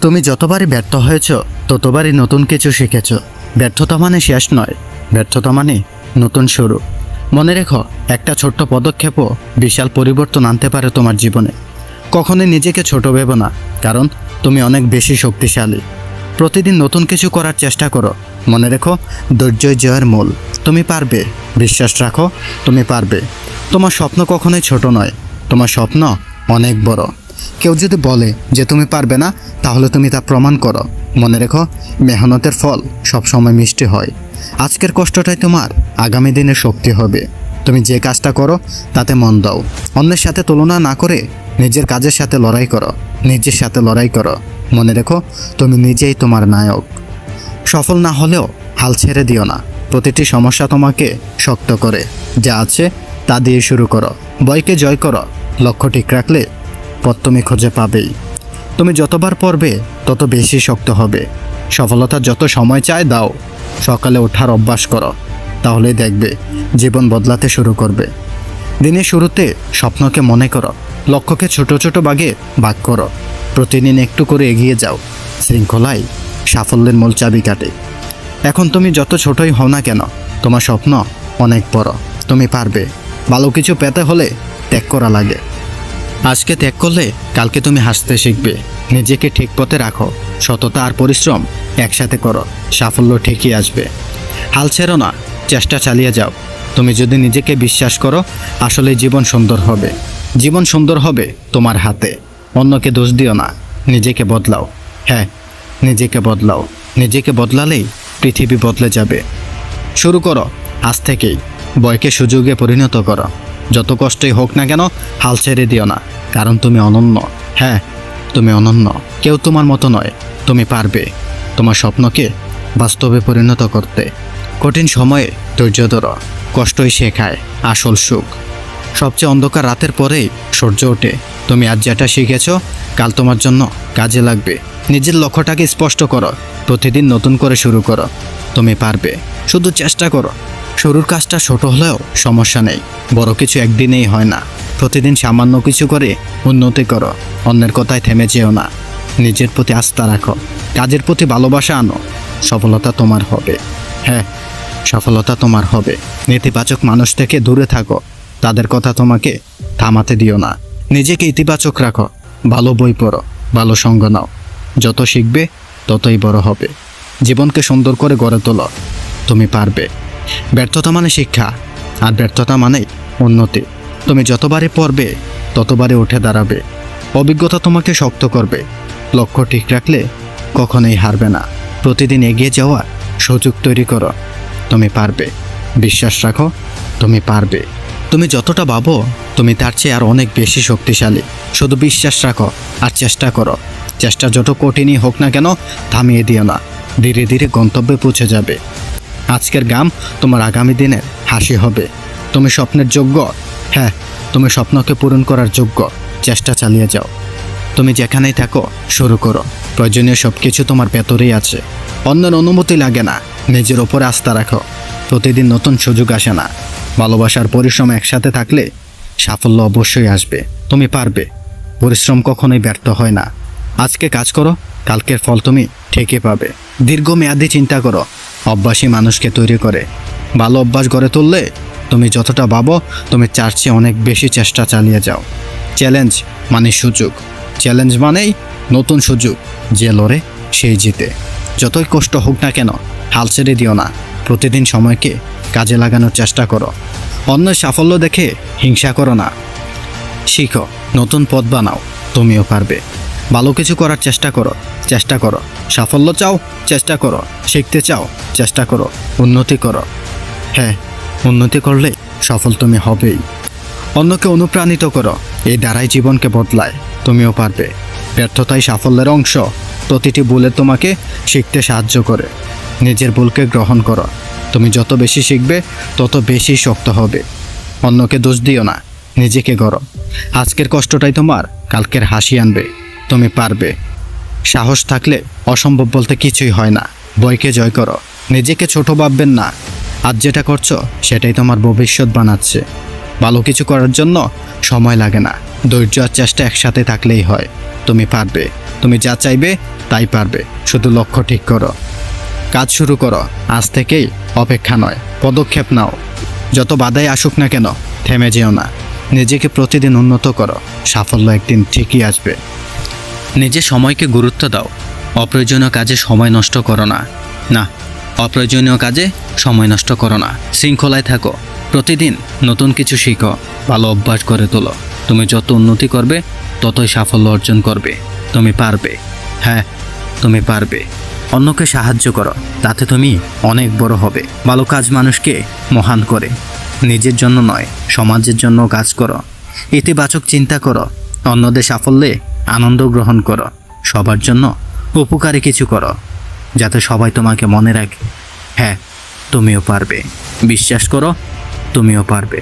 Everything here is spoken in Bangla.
তুমি যতবারই ব্যর্থ হয়েছ ততবারই নতুন কিছু শিখেছ। ব্যর্থতা মানে শেষ নয়, ব্যর্থতা মানে নতুন শুরু। মনে রেখো, একটা ছোট্ট পদক্ষেপও বিশাল পরিবর্তন আনতে পারে তোমার জীবনে। কখনোই নিজেকে ছোট ভেবো না, কারণ তুমি অনেক বেশি শক্তিশালী। প্রতিদিন নতুন কিছু করার চেষ্টা করো। মনে রেখো, ধৈর্যই জয়ের মূল। তুমি পারবে, বিশ্বাস রাখো, তুমি পারবে। তোমার স্বপ্ন কখনোই ছোট নয়, তোমার স্বপ্ন অনেক বড়। কেউ যদি বলে যে তুমি পারবে না, তাহলে তুমি তা প্রমাণ করো। মনে রেখো, মেহনতের ফল সবসময় মিষ্টি হয়। আজকের কষ্টটাই তোমার আগামী দিনের শক্তি হবে। তুমি যে কাজটা করো তাতে মন দাও। অন্যের সাথে তুলনা না করে নিজের কাজের সাথে লড়াই করো, নিজের সাথে লড়াই করো। মনে রেখো, তুমি নিজেই তোমার নায়ক। সফল না হলেও হাল ছেড়ে দিও না। প্রতিটি সমস্যা তোমাকে শক্ত করে। যা আছে তা দিয়ে শুরু করো। ভয়কে জয় করো। লক্ষ্য ঠিক রাখলে পথ তুমি খুঁজে পাবেই। তুমি যতবার পড়বে তত বেশি শক্ত হবে। সফলতা যত সময় চায় দাও। সকালে ওঠার অভ্যাস করো, তাহলেই দেখবে জীবন বদলাতে শুরু করবে। দিনের শুরুতে স্বপ্নকে মনে করো, লক্ষ্যকে ছোট ছোট ভাগে ভাগ করো। প্রতিদিন একটু করে এগিয়ে যাও। শৃঙ্খলাই সাফল্যের মূল চাবিকাঠি। এখন তুমি যত ছোটই হও না কেন, তোমার স্বপ্ন অনেক বড়। তুমি পারবে। ভালো কিছু পেতে হলে ত্যাগ করা লাগে। আজকে ত্যাগ করলে কালকে তুমি হাসতে শিখবে। নিজেকে ঠিক পথে রাখো। সততা আর পরিশ্রম একসাথে করো, সাফল্য ঠিকই আসবে। হাল ছেড়ো না, চেষ্টা চালিয়ে যাও। তুমি যদি নিজেকে বিশ্বাস করো, আসলে জীবন সুন্দর হবে। জীবন সুন্দর হবে তোমার হাতে। অন্যকে দোষ দিও না, নিজেকে বদলাও। হ্যাঁ, নিজেকে বদলাও। নিজেকে বদলালেই পৃথিবী বদলে যাবে। শুরু করো আজ থেকেই। ভয়কে সুযোগে পরিণত করো। যত কষ্টই হোক না কেন, হাল ছেড়ে দিও না, কারণ তুমি অনন্য। হ্যাঁ, তুমি অনন্য। কেউ তোমার মতো নয়। তুমি পারবে তোমার স্বপ্নকে বাস্তবে পরিণত করতে। কঠিন সময়ে ধৈর্য ধরো। কষ্টই শেখায় আসল সুখ। সবচেয়ে অন্ধকার রাতের পরেই সূর্য ওঠে। তুমি আজ যেটা শিখেছ কাল তোমার জন্য কাজে লাগবে। নিজের লক্ষ্যটাকে স্পষ্ট করো। প্রতিদিন নতুন করে শুরু করো। তুমি পারবে, শুধু চেষ্টা করো। শুরুর কাজটা ছোট হলেও সমস্যা নেই। বড় কিছু একদিনেই হয় না। প্রতিদিন সামান্য কিছু করে উন্নতি করো। অন্যের কথায় থেমে যেও না। নিজের প্রতি আস্থা রাখো। কাজের প্রতি ভালোবাসা আনো। সফলতা তোমার হবে। হ্যাঁ, সফলতা তোমার হবে। নেতিবাচক মানুষ থেকে দূরে থাকো। তাদের কথা তোমাকে থামাতে দিও না। নিজেকে ইতিবাচক রাখো। ভালো বই পড়ো, ভালো সঙ্গ নাও। যত শিখবে ততই বড় হবে। জীবনকে সুন্দর করে গড়ে তোলো। তুমি পারবে। ব্যর্থতা মানে শিক্ষা, আর ব্যর্থতা মানে উন্নতি। তুমি যতবারই পড়বে ততবারই উঠে দাঁড়াবে। অভিজ্ঞতা তোমাকে শক্ত করবে। লক্ষ্য ঠিক রাখলে কখনোই হারবে না। প্রতিদিন এগিয়ে যাওয়ার সুযোগ তৈরি করো। তুমি পারবে। বিশ্বাস রাখো, তুমি পারবে। তুমি যতটা ভাবো তুমি তার চেয়ে আর অনেক বেশি শক্তিশালী। শুধু বিশ্বাস রাখো আর চেষ্টা করো। চেষ্টা যত কঠিনই হোক না কেন, থামিয়ে দিও না। ধীরে ধীরে গন্তব্যে পৌঁছে যাবে। আজকের গাম তোমার আগামী দিনের হাসি হবে। তুমি স্বপ্নের যোগ্য। হ্যাঁ, তুমি স্বপ্নকে পূরণ করার যোগ্য। চেষ্টা চালিয়ে যাও। তুমি যেখানেই থাকো শুরু করো। প্রয়োজনীয় সব কিছু তোমার ভেতরেই আছে। অন্যের অনুমতি লাগে না। নিজের ওপরে আস্থা রাখো। প্রতিদিন নতুন সুযোগ আসে না। ভালোবাসার পরিশ্রম একসাথে থাকলে সাফল্য অবশ্যই আসবে। তুমি পারবে। পরিশ্রম কখনোই ব্যর্থ হয় না। আজকে কাজ করো, কালকের ফল তুমি ঠিকই পাবে। দীর্ঘমেয়াদী চিন্তা করো। অভ্যাসী মানুষকে তৈরি করে। ভালো অভ্যাস গড়ে তুললে তুমি যতটা ভাবো তুমি চার চেয়ে অনেক বেশি চেষ্টা চালিয়ে যাও। চ্যালেঞ্জ মানে সুযোগ। চ্যালেঞ্জ মানেই নতুন সুযোগ। যে লড়ে সেই জিতে। যতই কষ্ট হোক না কেন, হাল ছেড়ে দিও না। প্রতিদিন সময়কে কাজে লাগানোর চেষ্টা করো। অন্যের সাফল্য দেখে হিংসা করো না। শিখো, নতুন পথ বানাও। তুমিও পারবে। ভালো কিছু করার চেষ্টা করো। চেষ্টা করো। সাফল্য চাও, চেষ্টা করো। শিখতে চাও, চেষ্টা করো। উন্নতি করো। হ্যাঁ, উন্নতি করলে সফল তুমি হবেই। অন্যকে অনুপ্রাণিত করো। এই দ্বারাই জীবনকে বদলায়। তুমিও পারবে। ব্যর্থতাই সাফল্যের অংশ। প্রতিটি ভুলে তোমাকে শিখতে সাহায্য করে। নিজের ভুলকে গ্রহণ করো। তুমি যত বেশি শিখবে তত বেশি শক্ত হবে। অন্যকে দোষ দিও না, নিজেকে গড়ো। আজকের কষ্টটাই তোমার কালকের হাসি আনবে। তুমি পারবে। সাহস থাকলে অসম্ভব বলতে কিছুই হয় না। ভয়কে জয় করো। নিজেকে ছোট ভাববেন না। আজ যেটা করছো সেটাই তোমার ভবিষ্যৎ বানাচ্ছে। ভালো কিছু করার জন্য সময় লাগে না, ধৈর্য আর চেষ্টা একসাথে থাকলেই হয়। তুমি পারবে, তুমি যা চাইবে তাই পারবে। শুধু লক্ষ্য ঠিক করো, কাজ শুরু করো। আজ থেকেই অপেক্ষা নয়, পদক্ষেপ নাও। যত বাধাই আসুক না কেন, থেমে যেও না। নিজেকে প্রতিদিন উন্নত করো, সাফল্য একদিন ঠিকই আসবে। নিজের সময়কে গুরুত্ব দাও, অপ্রয়োজনীয় কাজে সময় নষ্ট করো না। না, অপ্রয়োজনীয় কাজে সময় নষ্ট করো না। শৃঙ্খলায় থাকো, প্রতিদিন নতুন কিছু শিখো, ভালো অভ্যাস করে তোলো। তুমি যত উন্নতি করবে ততই সাফল্য অর্জন করবে। তুমি পারবে, হ্যাঁ তুমি পারবে। অন্যকে সাহায্য করো, তাতে তুমি অনেক বড় হবে। ভালো কাজ মানুষকে মহান করে। নিজের জন্য নয়, সমাজের জন্য কাজ করো। ইতিবাচক চিন্তা করো, অন্যদের সাফল্যে আনন্দ গ্রহণ করো। সবার জন্য উপকারী কিছু করো, যাতে সবাই তোমাকে মনে রাখে। হ্যাঁ তুমিও পারবে, বিশ্বাস করো, তুমিও পারবে।